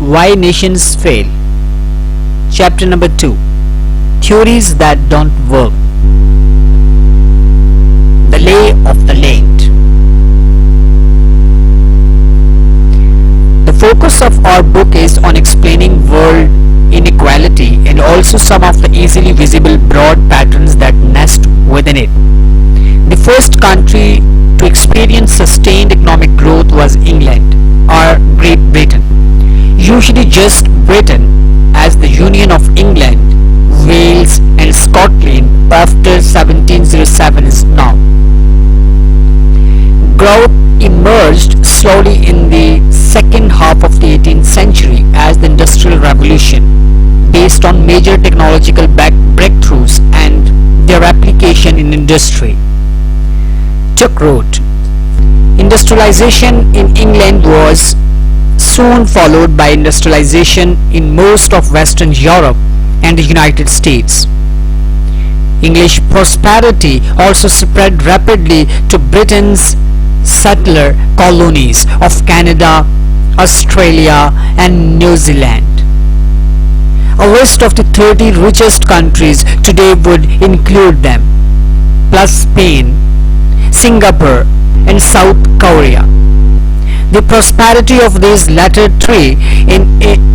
Why Nations Fail. Chapter number 2. Theories that don't work. The lay of the land. The focus of our book is on explaining world inequality and also some of the easily visible broad patterns that nest within it. The first country to experience sustained economic growth was England or Great Britain. Usually just Britain, as the Union of England, Wales and Scotland after 1707 is now. Growth emerged slowly in the second half of the 18th century as the Industrial Revolution, based on major technological breakthroughs and their application in industry, took root. Industrialization in England was soon followed by industrialization in most of Western Europe and the United States. English prosperity also spread rapidly to Britain's settler colonies of Canada, Australia and New Zealand. A list of the 30 richest countries today would include them, plus Spain, Singapore and South Korea. The prosperity of these latter three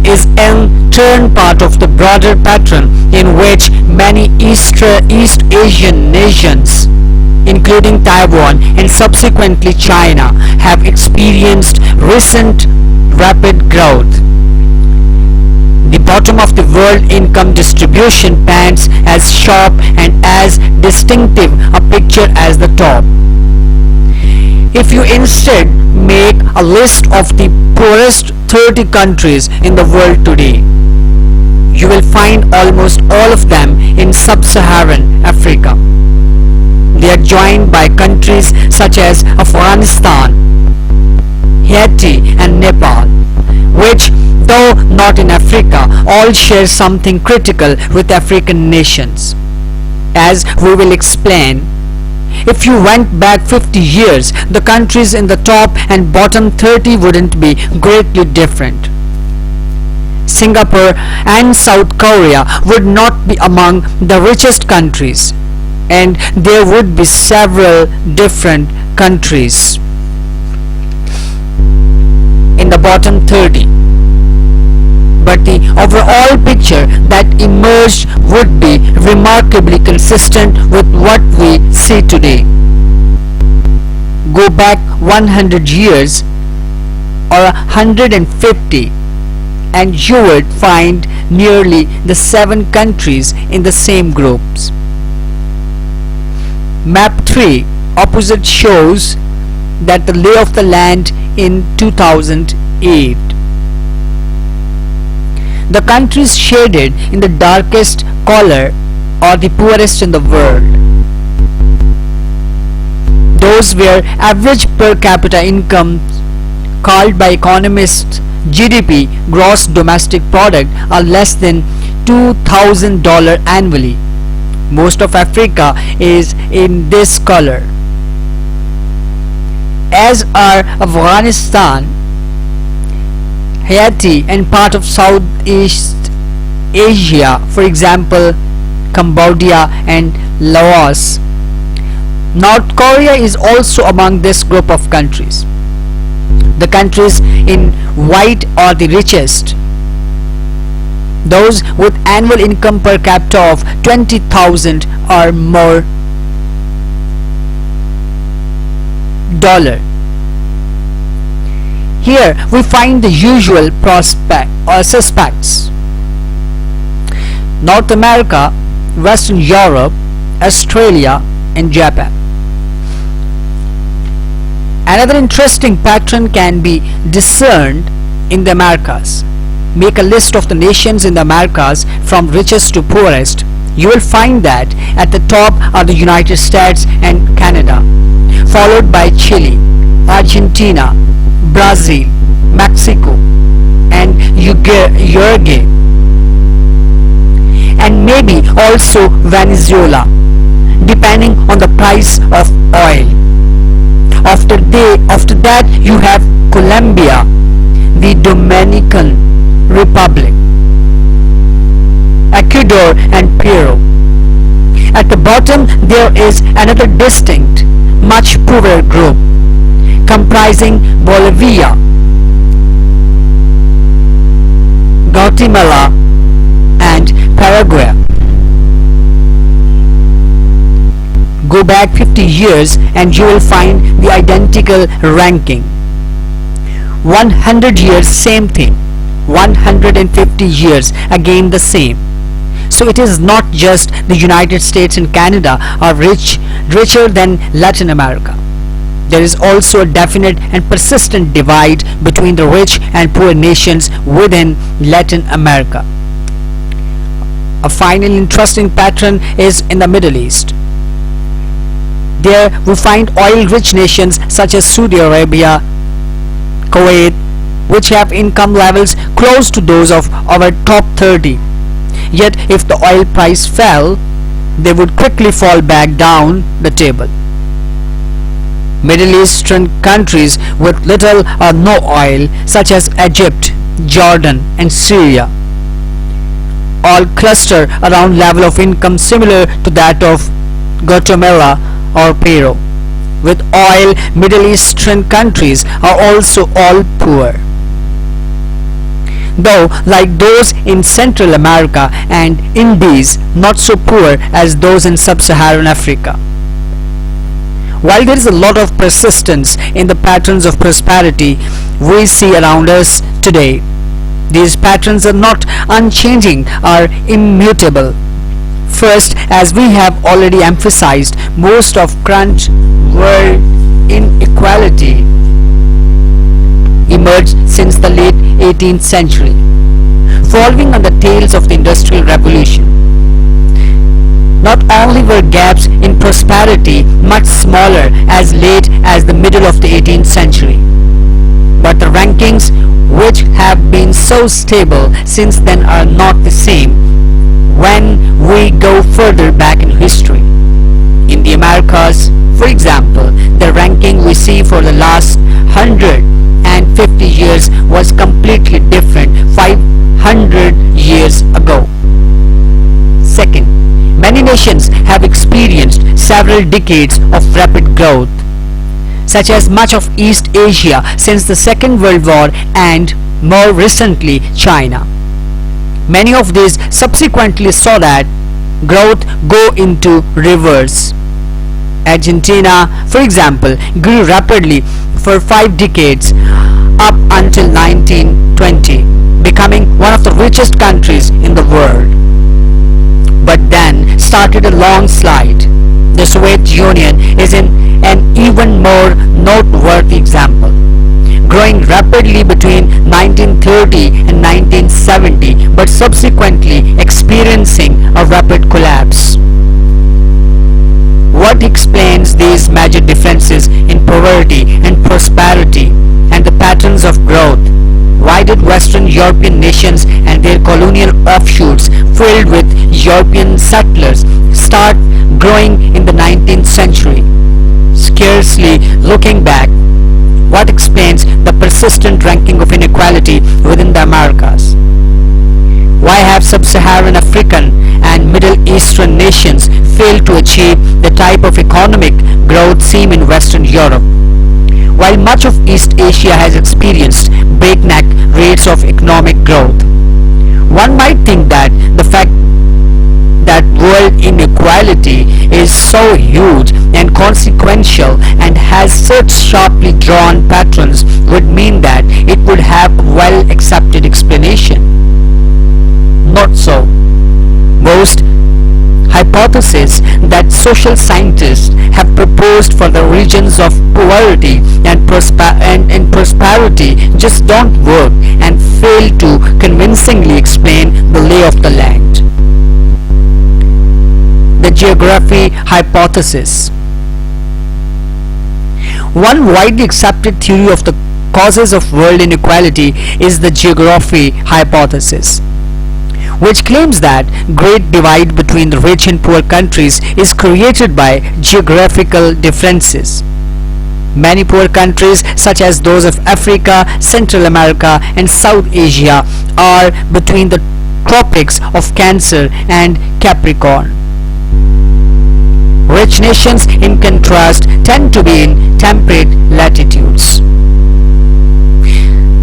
is in turn part of the broader pattern in which many East Asian nations, including Taiwan and subsequently China, have experienced recent rapid growth. The bottom of the world income distribution pans as sharp and as distinctive a picture as the top. If you instead make a list of the poorest 30 countries in the world today, you will find almost all of them in sub-Saharan Africa. They are joined by countries such as Afghanistan, Haiti and Nepal, which, though not in Africa, all share something critical with African nations. As we will explain, if you went back 50 years, the countries in the top and bottom 30 wouldn't be greatly different. Singapore and South Korea would not be among the richest countries, and there would be several different countries in the bottom 30. But the overall picture that emerged would be remarkably consistent with what we see today. Go back 100 years or 150 and you would find nearly the 7 countries in the same groups. Map 3 opposite shows that the lay of the land in 2008. The countries shaded in the darkest color are the poorest in the world. Those where average per capita income, called by economists GDP, gross domestic product, are less than $2,000 annually. Most of Africa is in this color, as are Afghanistan, Haiti and part of Southeast Asia, for example Cambodia and Laos. North Korea is also among this group of countries. The countries in white are the richest, those with annual income per capita of 20,000 or more dollar. Here we find the usual suspects: North America, Western Europe, Australia and Japan. Another interesting pattern can be discerned in the Americas. Make a list of the nations in the Americas from richest to poorest. You will find that at the top are the United States and Canada, followed by Chile, Argentina, Brazil, Mexico and Uruguay, and maybe also Venezuela, depending on the price of oil. After that you have Colombia, the Dominican Republic, Ecuador and Peru. At the bottom there is another distinct, much poorer group comprising Bolivia, Guatemala and Paraguay. Go back 50 years and you will find the identical ranking. 100 years, same thing. 150 years, again the same. So it is not just the United States and Canada are richer than Latin America. There is also a definite and persistent divide between the rich and poor nations within Latin America. A final interesting pattern is in the Middle East. There we find oil-rich nations such as Saudi Arabia, Kuwait, which have income levels close to those of our top 30. Yet if the oil price fell, they would quickly fall back down the table. Middle Eastern countries with little or no oil such as Egypt, Jordan and Syria all cluster around level of income similar to that of Guatemala or Peru. With oil, Middle Eastern countries are also all poor, though like those in Central America and Indies, not so poor as those in Sub-Saharan Africa. While there is a lot of persistence in the patterns of prosperity we see around us today, these patterns are not unchanging or immutable. First, as we have already emphasized, most of current world inequality emerged since the late 18th century, following on the tails of the Industrial Revolution. Not only were gaps in prosperity much smaller as late as the middle of the 18th century, but the rankings which have been so stable since then are not the same when we go further back in history. In the Americas, for example, the ranking we see for the last 150 years was completely different 500 years ago. Second, many nations have experienced several decades of rapid growth, such as much of East Asia since the Second World War and more recently China. Many of these subsequently saw that growth go into reverse. Argentina, for example, grew rapidly for 5 decades up until 1920, becoming one of the richest countries in the world, but then started a long slide. The Soviet Union is an even more noteworthy example, growing rapidly between 1930 and 1970, but subsequently experiencing a rapid collapse. What explains these major differences in poverty and prosperity and the patterns of growth? Why did Western European nations and their colonial offshoots filled with European settlers start growing in the 19th century? Scarcely looking back, what explains the persistent ranking of inequality within the Americas? Why have Sub-Saharan African and Middle Eastern nations failed to achieve the type of economic growth seen in Western Europe, while much of East Asia has experienced breakneck rates of economic growth? One might think that the fact that world inequality is so huge and consequential and has such sharply drawn patterns would mean that it would have a well accepted explanation. Not so. Most hypotheses that social scientists have proposed for the regions of poverty and prosperity just don't work and fail to convincingly explain the lay of the land. The geography hypothesis. One widely accepted theory of the causes of world inequality is the geography hypothesis, which claims that great divide between the rich and poor countries is created by geographical differences. Many poor countries such as those of Africa, Central America and South Asia are between the tropics of Cancer and Capricorn. Rich nations, in contrast, tend to be in temperate latitudes.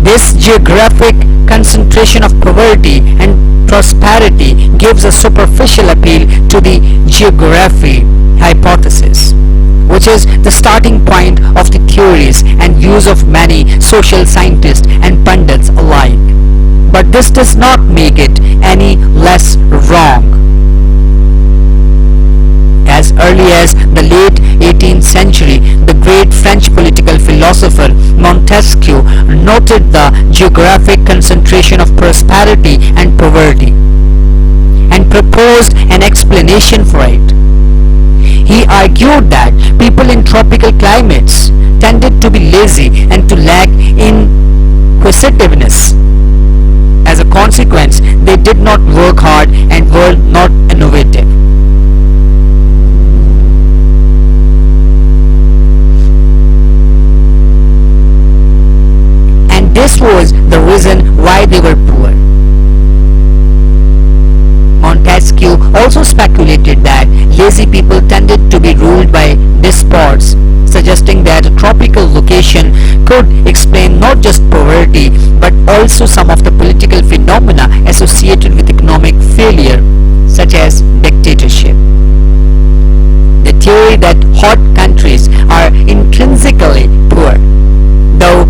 This geographic concentration of poverty and prosperity gives a superficial appeal to the geography hypothesis, which is the starting point of the theories and views of many social scientists and pundits alike. But this does not make it any less wrong. As early as the late 18th century, the great French political philosopher Montesquieu noted the geographic concentration of prosperity and poverty and proposed an explanation for it. He argued that people in tropical climates tended to be lazy and to lack inquisitiveness. As a consequence, they did not work hard and were not innovative. And this was the reason why they were poor. Montesquieu also speculated that lazy people tended to be ruled by despots, suggesting that a tropical location could explain not just poverty but also some of the political phenomena associated with economic failure, such as dictatorship. The theory that hot countries are intrinsically poor, though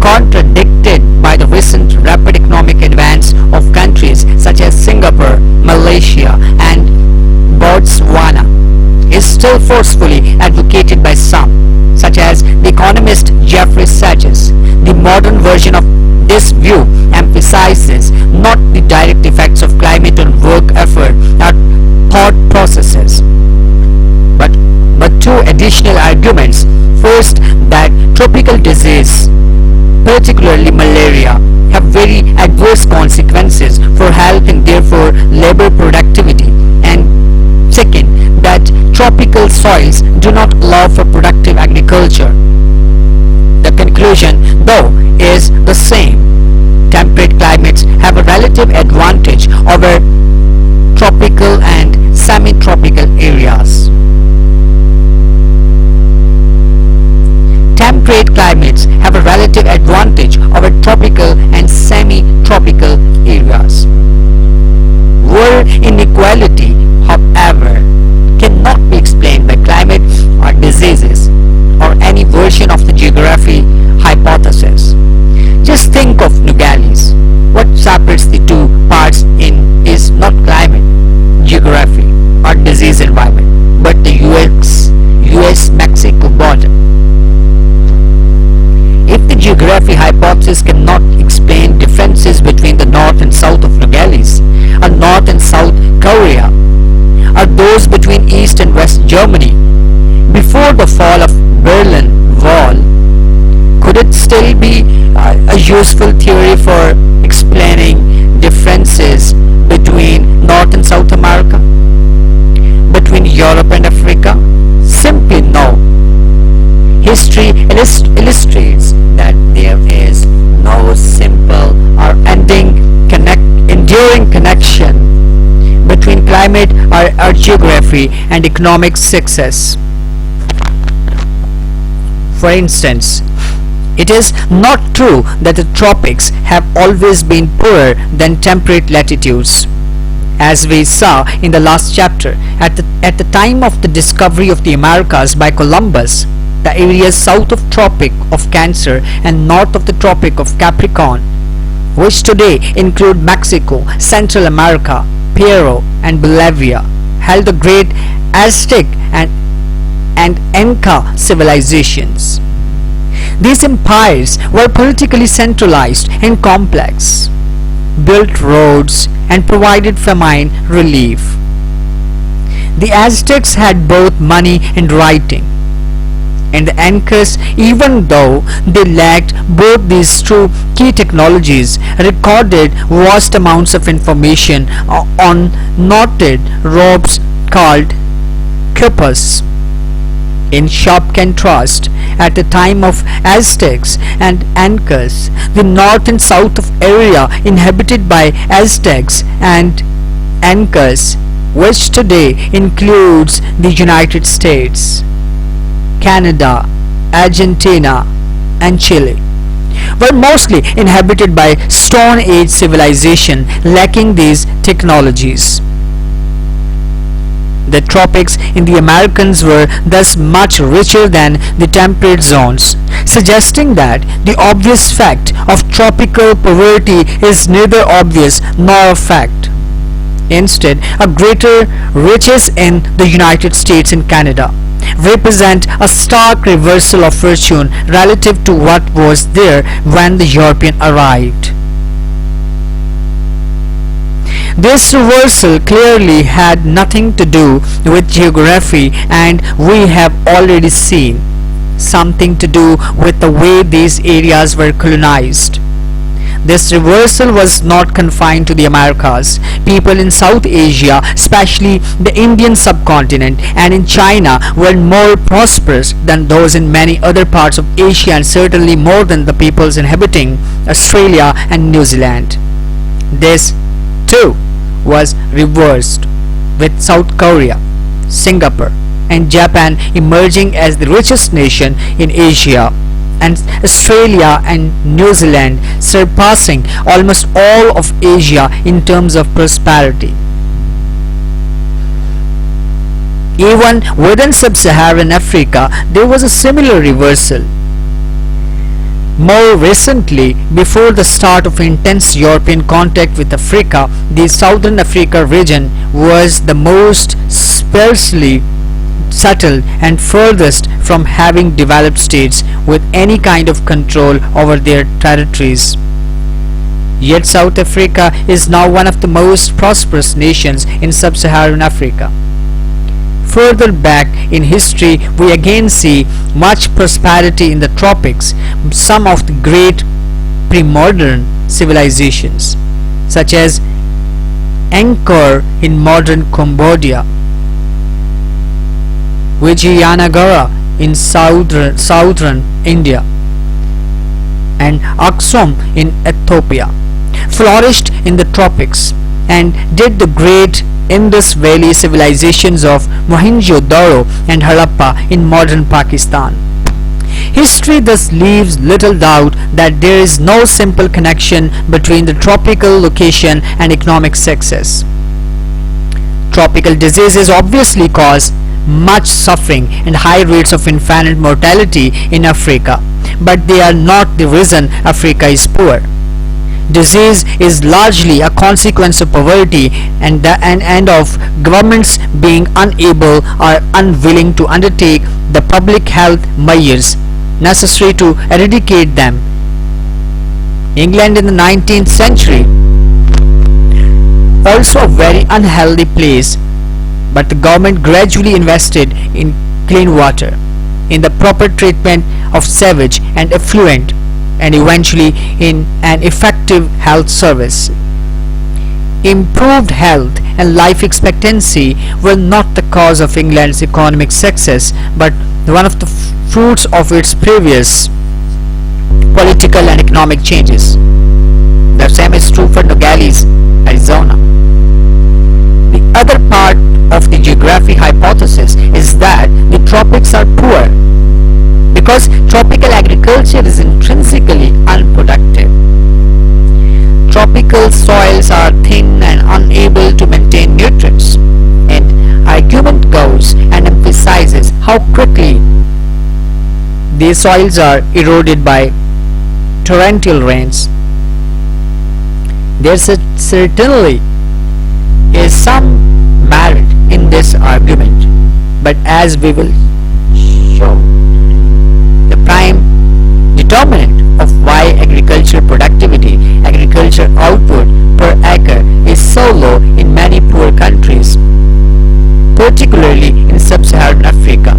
contradicted by the recent rapid economic advance of countries such as Singapore, Malaysia and Botswana, is still forcefully advocated by some, such as the economist Jeffrey Sachs. The modern version of this view emphasizes not the direct effects of climate on work effort or thought processes, but two additional arguments. First, that tropical disease, particularly malaria, have very adverse consequences for health and therefore labor productivity, and second, that tropical soils do not allow for productive agriculture. The conclusion, though, is the same. Temperate climates have a relative advantage over tropical and semi-tropical areas. Temperate climates have a relative advantage over tropical and semi-tropical areas. World inequality, however, cannot be explained by climate or diseases or any version of the geography hypothesis. Just think of Nogales. What separates the two parts in is not climate, geography or disease environment, but the US-Mexico border. If the geography hypothesis cannot explain differences between the north and south of Nogales, or north and south Korea, or those between east and west Germany, before the fall of Berlin Wall, could it still be a useful theory for explaining differences between North and South America, between Europe and Africa? Simply no. History illustrates that there is no simple or enduring connection between climate or geography and economic success. For instance, it is not true that the tropics have always been poorer than temperate latitudes. As we saw in the last chapter, at the time of the discovery of the Americas by Columbus, the areas south of Tropic of Cancer and north of the Tropic of Capricorn, which today include Mexico, Central America, Peru and Bolivia, held the great Aztec and Inca civilizations. These empires were politically centralized and complex, built roads and provided famine relief. The Aztecs had both money and writing, and the Incas, even though they lacked both these two key technologies, recorded vast amounts of information on knotted ropes called quipus. In sharp contrast, at the time of Aztecs and Incas, the north and south of area inhabited by Aztecs and Incas, which today includes the United States, Canada, Argentina, and Chile, were mostly inhabited by Stone Age civilization lacking these technologies. The tropics in the Americas were thus much richer than the temperate zones, suggesting that the obvious fact of tropical poverty is neither obvious nor a fact. Instead, a greater riches in the United States and Canada represent a stark reversal of fortune relative to what was there when the European arrived. This reversal clearly had nothing to do with geography, and we have already seen something to do with the way these areas were colonized. This reversal was not confined to the Americas. People in South Asia, especially the Indian subcontinent, and in China were more prosperous than those in many other parts of Asia, and certainly more than the peoples inhabiting Australia and New Zealand. This, too, was reversed, with South Korea, Singapore, and Japan emerging as the richest nation in Asia, and Australia and New Zealand surpassing almost all of Asia in terms of prosperity. Even within sub-Saharan Africa, there was a similar reversal. More recently, before the start of intense European contact with Africa, the Southern Africa region was the most sparsely settled and furthest from having developed states with any kind of control over their territories. Yet South Africa is now one of the most prosperous nations in sub-Saharan Africa. Further back in history, we again see much prosperity in the tropics. Some of the great pre-modern civilizations, such as Angkor in modern Cambodia, Vijayanagara in southern India, and Aksum in Ethiopia, flourished in the tropics, and did the great Indus Valley civilizations of Mohenjo-daro and Harappa in modern Pakistan. History thus leaves little doubt that there is no simple connection between the tropical location and economic success. Tropical diseases obviously cause much suffering and high rates of infant mortality in Africa, but they are not the reason Africa is poor. Disease is largely a consequence of poverty and of governments being unable or unwilling to undertake the public health measures necessary to eradicate them. England in the 19th century, also a very unhealthy place, but the government gradually invested in clean water, in the proper treatment of sewage and effluent, and eventually in an effective health service. Improved health and life expectancy were not the cause of England's economic success, but one of the fruits of its previous political and economic changes. The same is true for Nogales, Arizona. The other part of the geography hypothesis is that the tropics are poor because tropical agriculture is intrinsically unproductive. Tropical soils are thin and unable to maintain nutrients, and argument goes and emphasizes how quickly these soils are eroded by torrential rains. There certainly is some merit in this argument, but as we will show, the prime determinant of why agricultural productivity, agriculture output per acre is so low in many poor countries, particularly in sub-Saharan Africa,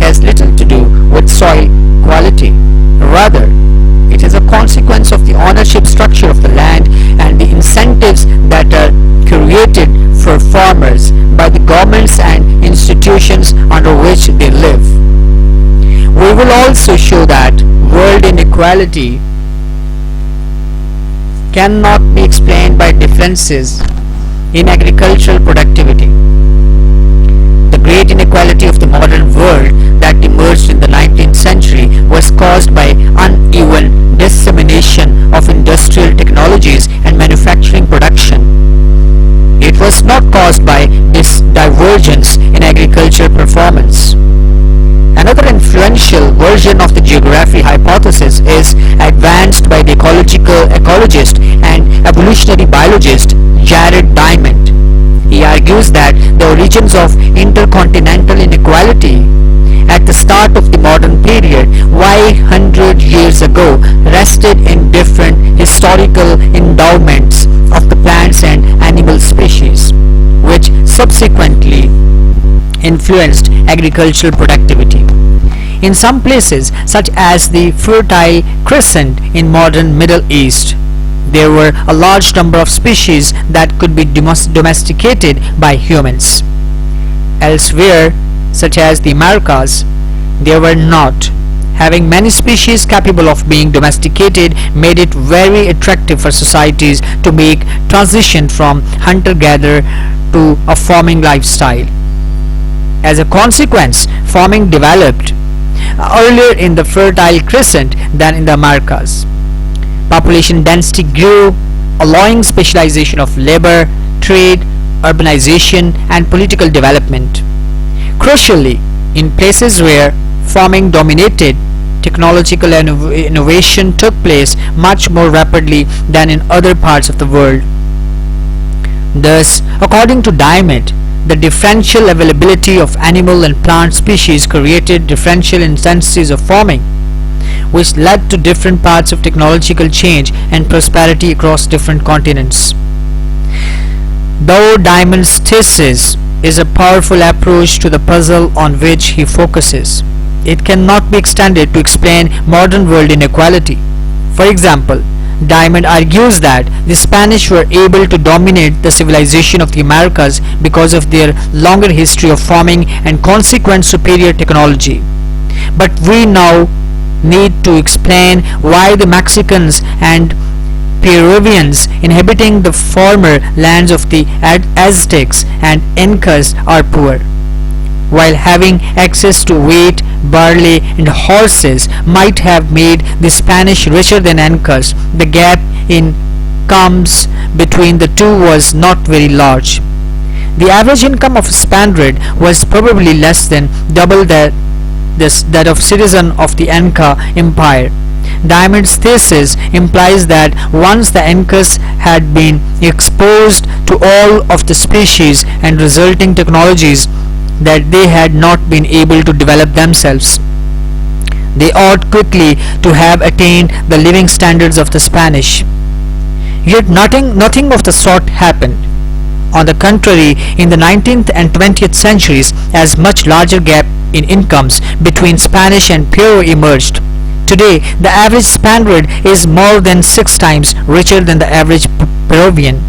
has little to do with soil quality. Rather, it is a consequence of the ownership structure of the land and the incentives that are created for farmers by the governments and institutions under which they live. will also show that world inequality cannot be explained by differences in agricultural productivity. The great inequality of the modern world that emerged in the 19th century was caused by uneven dissemination of industrial technologies and manufacturing production. It was not caused by this divergence in agricultural performance. Another influential version of the geography hypothesis is advanced by the ecologist and evolutionary biologist Jared Diamond. He argues that the origins of intercontinental inequality at the start of the modern period, 100 years ago, rested in different historical endowments of the plants and animal species, which subsequently influenced agricultural productivity. In some places, such as the Fertile Crescent in modern Middle East, there were a large number of species that could be domesticated by humans. Elsewhere, such as the Americas, there were not. Having many species capable of being domesticated made it very attractive for societies to make transition from hunter-gatherer to a farming lifestyle. As a consequence, farming developed earlier in the Fertile Crescent than in the Americas. Population density grew, allowing specialization of labor, trade, urbanization, and political development. Crucially, in places where farming dominated, technological innovation took place much more rapidly than in other parts of the world. Thus, according to Diamond, the differential availability of animal and plant species created differential intensities of farming, which led to different paths of technological change and prosperity across different continents. Though Diamond's thesis is a powerful approach to the puzzle on which he focuses, it cannot be extended to explain modern world inequality. For example, Diamond argues that the Spanish were able to dominate the civilization of the Americas because of their longer history of farming and consequent superior technology. But we now need to explain why the Mexicans and Peruvians inhabiting the former lands of the Aztecs and Incas are poor, while having access to wheat, barley, and horses might have made the Spanish richer than Incas. The gap in incomes between the two was not very large. The average income of a Spaniard was probably less than double that of citizen of the Inca Empire. Diamond's thesis implies that once the Incas had been exposed to all of the species and resulting technologies that they had not been able to develop themselves, they ought quickly to have attained the living standards of the Spanish. Yet nothing of the sort happened. On the contrary, in the 19th and 20th centuries, as much larger gap in incomes between Spanish and Peru emerged. Today, the average Spaniard is more than 6 times richer than the average Peruvian.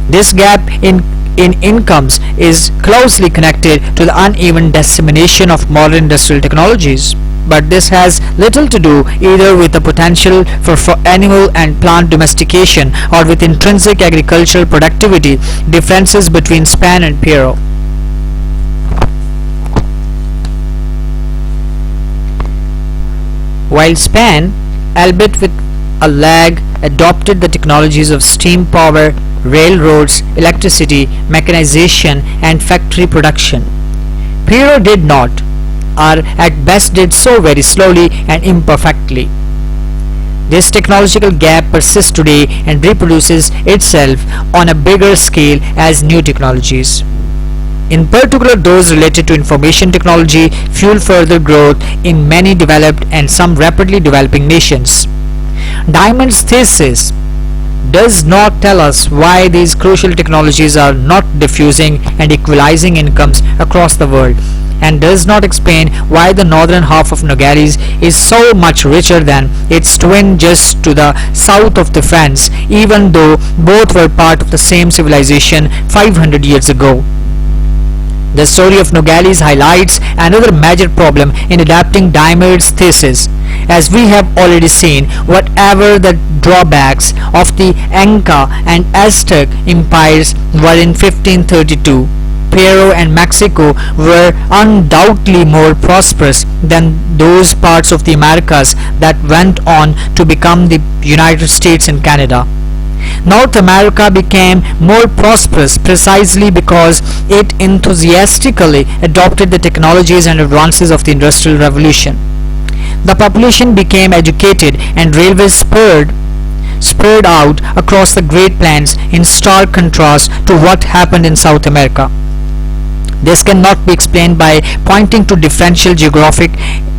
This gap in incomes is closely connected to the uneven dissemination of modern industrial technologies. But this has little to do either with the potential for animal and plant domestication or with intrinsic agricultural productivity differences between Spain and Peru. While Spain, albeit with a lag, adopted the technologies of steam power, railroads, electricity, mechanization, and factory production, Peru did not, or at best did so very slowly and imperfectly. This technological gap persists today and reproduces itself on a bigger scale as new technologies, in particular those related to information technology, fuel further growth in many developed and some rapidly developing nations. Diamond's thesis does not tell us why these crucial technologies are not diffusing and equalizing incomes across the world, and does not explain why the northern half of Nogales is so much richer than its twin just to the south of the France, even though both were part of the same civilization 500 years ago. The story of Nogales highlights another major problem in adapting Daimer's thesis. As we have already seen, whatever the drawbacks of the Inca and Aztec empires were in 1532, Peru and Mexico were undoubtedly more prosperous than those parts of the Americas that went on to become the United States and Canada. North America became more prosperous precisely because it enthusiastically adopted the technologies and advances of the Industrial Revolution. The population became educated and railways spurred out across the Great Plains in stark contrast to what happened in South America. This cannot be explained by pointing to differential geographic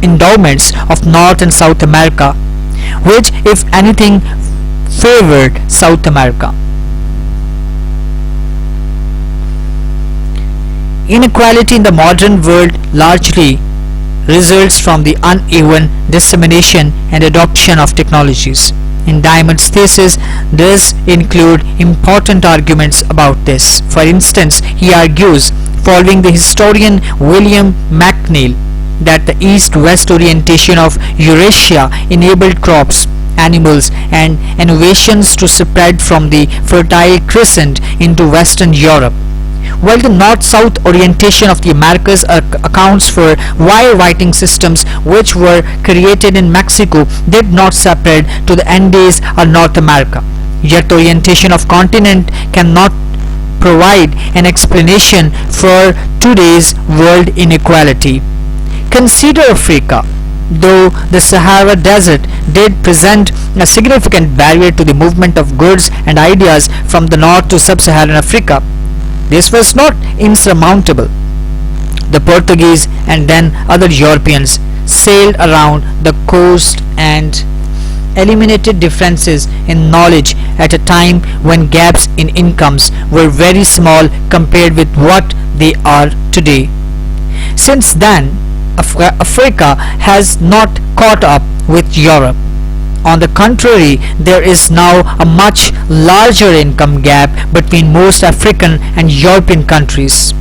endowments of North and South America, which, if anything, favored South America. Inequality in the modern world largely results from the uneven dissemination and adoption of technologies. In Daimer's thesis does include important arguments about this. For instance, he argues, following the historian William McNeill, that the east-west orientation of Eurasia enabled crops, animals and innovations to spread from the Fertile Crescent into Western Europe, while the north-south orientation of the Americas accounts for why writing systems which were created in Mexico did not spread to the Andes or North America. Yet the orientation of continent cannot provide an explanation for today's world inequality. Consider Africa. Though the Sahara Desert did present a significant barrier to the movement of goods and ideas from the north to sub-Saharan Africa, this was not insurmountable. The Portuguese and then other Europeans sailed around the coast and eliminated differences in knowledge at a time when gaps in incomes were very small compared with what they are today. Since then, Africa has not caught up with Europe. On the contrary, there is now a much larger income gap between most African and European countries.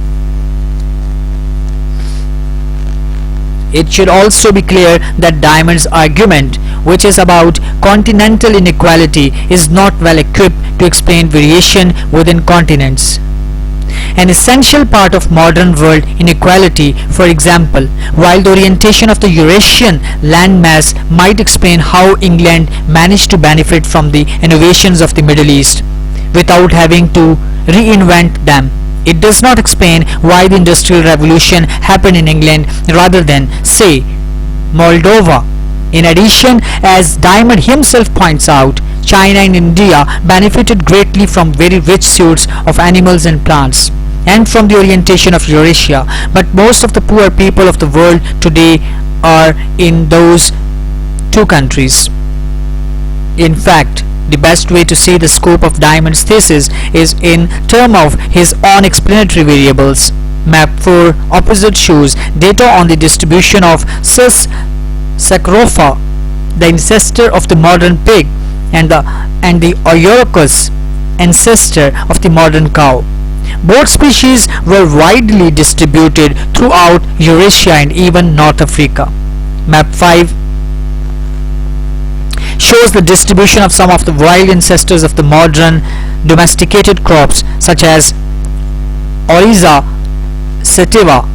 It should also be clear that Daimer's argument, which is about continental inequality, is not well equipped to explain variation within continents. An essential part of modern world inequality, for example, while the orientation of the Eurasian landmass might explain how England managed to benefit from the innovations of the Middle East without having to reinvent them, it does not explain why the Industrial Revolution happened in England rather than, say, Moldova. In addition, as Daimer himself points out, China and India benefited greatly from very rich suits of animals and plants, and from the orientation of Eurasia, but most of the poor people of the world today are in those two countries. In fact, the best way to see the scope of Daimer's thesis is in terms of his own explanatory variables. Map 4 opposite shows data on the distribution of Sus sacrofa, the ancestor of the modern pig, and the Eurycus, ancestor of the modern cow. Both species were widely distributed throughout Eurasia and even North Africa. Map 5 shows the distribution of some of the wild ancestors of the modern domesticated crops, such as Oryza sativa,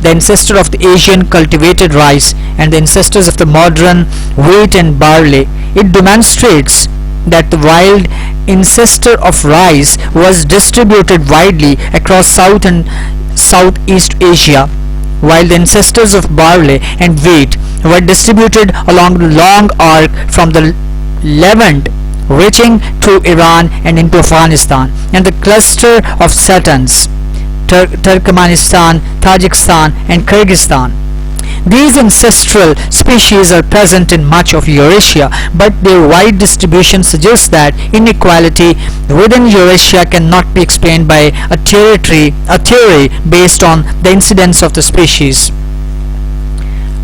the ancestor of the Asian cultivated rice, and the ancestors of the modern wheat and barley. It demonstrates that the wild ancestor of rice was distributed widely across South and Southeast Asia, while the ancestors of barley and wheat were distributed along the long arc from the Levant, reaching through Iran and into Afghanistan, and the cluster of Satans, Turkmenistan, Tajikistan and Kyrgyzstan. These ancestral species are present in much of Eurasia, but their wide distribution suggests that inequality within Eurasia cannot be explained by a theory based on the incidence of the species.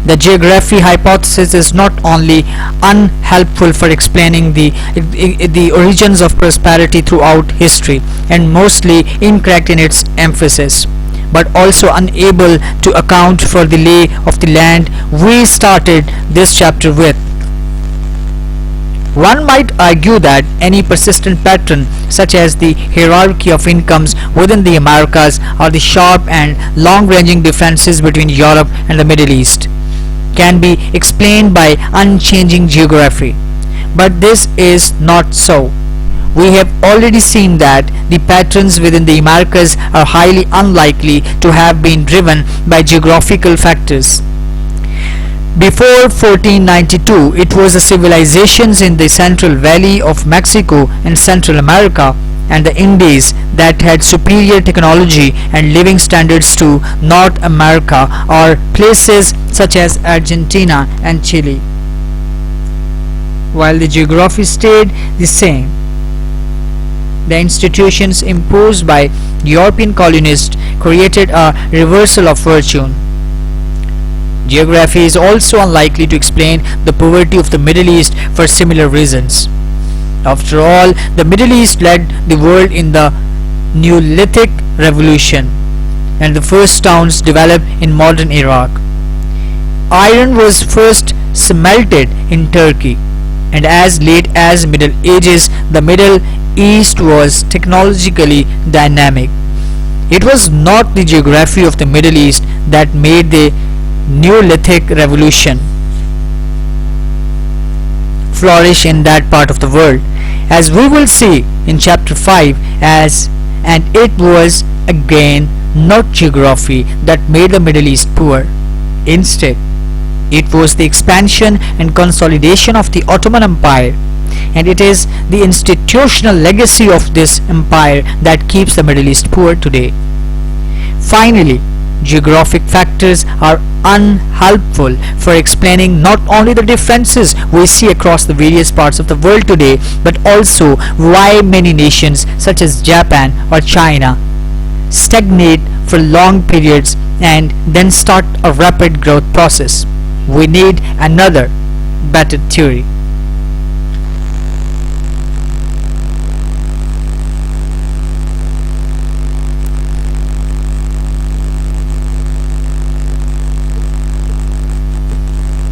The geography hypothesis is not only unhelpful for explaining the origins of prosperity throughout history, and mostly incorrect in its emphasis, but also unable to account for the lay of the land we started this chapter with. One might argue that any persistent pattern, such as the hierarchy of incomes within the Americas or the sharp and long-ranging differences between Europe and the Middle East, can be explained by unchanging geography. But this is not so. We have already seen that the patterns within the Americas are highly unlikely to have been driven by geographical factors. Before 1492, it was the civilizations in the Central Valley of Mexico and Central America and the Indies that had superior technology and living standards to North America or places such as Argentina and Chile, while the geography stayed the same. The institutions imposed by European colonists created a reversal of fortune. Geography is also unlikely to explain the poverty of the Middle East for similar reasons. After all, the Middle East led the world in the Neolithic Revolution, and the first towns developed in modern Iraq. Iron was first smelted in Turkey, and as late as Middle Ages, the Middle East was technologically dynamic. It was not the geography of the Middle East that made the Neolithic Revolution flourish in that part of the world, as we will see in chapter 5, and it was again not geography that made the Middle East poor. Instead, it was the expansion and consolidation of the Ottoman Empire, and it is the institutional legacy of this empire that keeps the Middle East poor today. Finally, geographic factors are unhelpful for explaining not only the differences we see across the various parts of the world today, but also why many nations such as Japan or China stagnate for long periods and then start a rapid growth process. We need another, better theory.